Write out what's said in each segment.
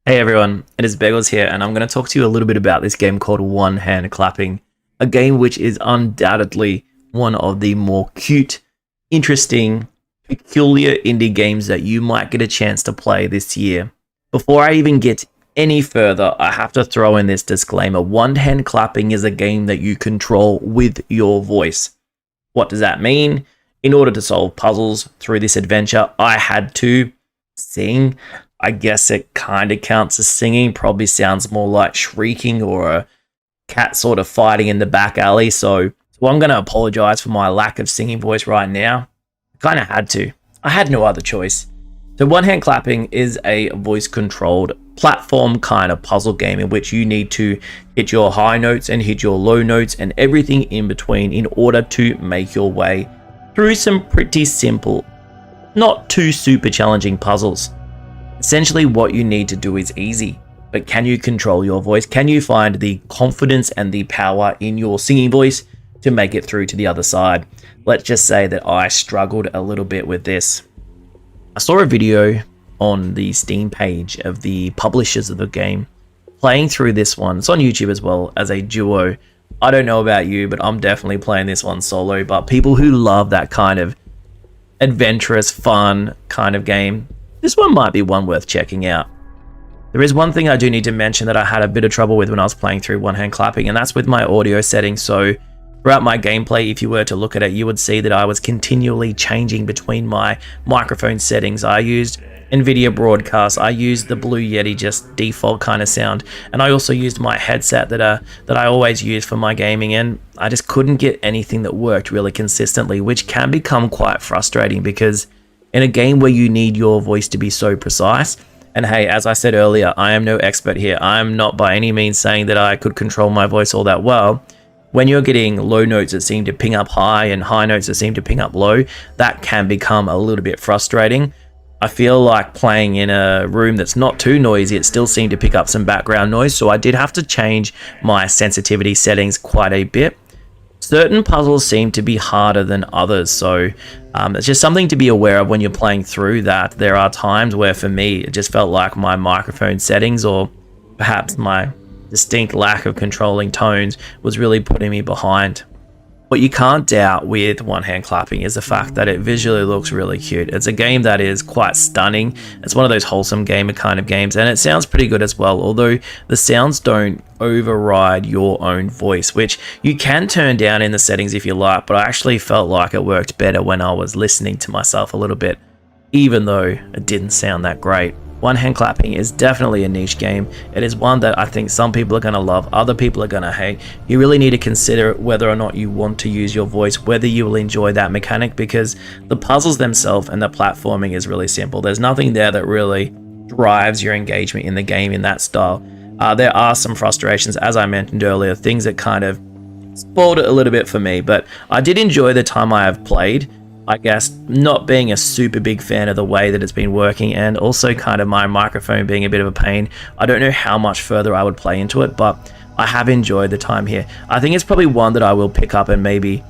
Hey everyone, it is Beggles here, and I'm going to talk to you a little bit about this game called One Hand Clapping, a game which is undoubtedly one of the more cute, interesting, peculiar indie games that you might get a chance to play this year. Before I even get any further, I have to throw in this disclaimer. One Hand Clapping is a game that you control with your voice. What does that mean? In order to solve puzzles through this adventure, I had to sing. I guess it kind of counts as singing. Probably sounds more like shrieking or a cat sort of fighting in the back alley. So I'm going to apologize for my lack of singing voice right now. I kind of had to. I had no other choice. So One Hand Clapping is a voice-controlled platform kind of puzzle game in which you need to hit your high notes and hit your low notes and everything in between in order to make your way through some pretty simple, not too super challenging puzzles. Essentially, what you need to do is easy, but can you control your voice? Can you find the confidence and the power in your singing voice to make it through to the other side? Let's just say that I struggled a little bit with this. I saw a video on the Steam page of the publishers of the game playing through this one. It's on YouTube as well as a duo. I don't know about you, but I'm definitely playing this one solo. But people who love that kind of adventurous, fun kind of game, this one might be one worth checking out. There is one thing I do need to mention that I had a bit of trouble with when I was playing through One Hand Clapping, and that's with my audio settings. So throughout my gameplay, if you were to look at it, you would see that I was continually changing between my microphone settings. I used NVIDIA Broadcast, I used the Blue Yeti, just default kind of sound, and I also used my headset that I always use for my gaming, and I just couldn't get anything that worked really consistently, which can become quite frustrating because in a game where you need your voice to be so precise, and hey, as I said earlier, I am no expert here. I am not by any means saying that I could control my voice all that well. When you're getting low notes that seem to ping up high and high notes that seem to ping up low, that can become a little bit frustrating. I feel like playing in a room that's not too noisy, it still seemed to pick up some background noise, so I did have to change my sensitivity settings quite a bit. Certain puzzles seem to be harder than others, so it's just something to be aware of when you're playing through that. There are times where for me it just felt like my microphone settings or perhaps my distinct lack of controlling tones was really putting me behind. What you can't doubt with One Hand Clapping is the fact that it visually looks really cute. It's a game that is quite stunning. It's one of those wholesome gamer kind of games, and it sounds pretty good as well, although the sounds don't override your own voice, which you can turn down in the settings if you like, but I actually felt like it worked better when I was listening to myself a little bit, even though it didn't sound that great. One Hand Clapping is definitely a niche game. It is one that I think some people are going to love, other people are going to hate. You really need to consider whether or not you want to use your voice, whether you will enjoy that mechanic, because the puzzles themselves and the platforming is really simple. There's nothing there that really drives your engagement in the game in that style. There are some frustrations, as I mentioned earlier, things that kind of spoiled it a little bit for me, but I did enjoy the time I have played. I guess not being a super big fan of the way that it's been working, and also kind of my microphone being a bit of a pain. I don't know how much further I would play into it, but I have enjoyed the time here. I think it's probably one that I will pick up and maybe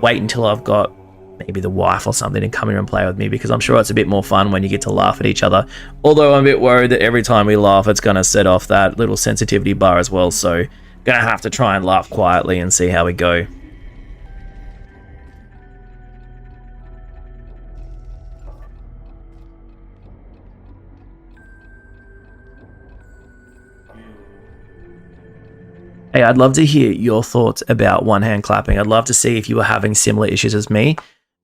wait until I've got maybe the wife or something to come here and play with me, because I'm sure it's a bit more fun when you get to laugh at each other. Although I'm a bit worried that every time we laugh, it's going to set off that little sensitivity bar as well. So going to have to try and laugh quietly and see how we go. Hey, I'd love to hear your thoughts about One Hand Clapping. I'd love to see if you were having similar issues as me,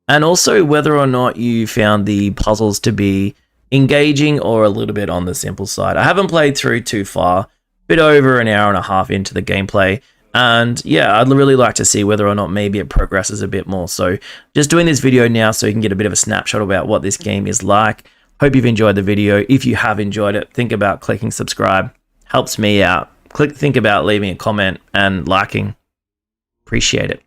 and also whether or not you found the puzzles to be engaging or a little bit on the simple side. I haven't played through too far, a bit over an hour and a half into the gameplay, and yeah, I'd really like to see whether or not maybe it progresses a bit more. So just doing this video now so you can get a bit of a snapshot about what this game is like. Hope you've enjoyed the video. If you have enjoyed it, think about clicking subscribe. Helps me out. Think about leaving a comment and liking. Appreciate it.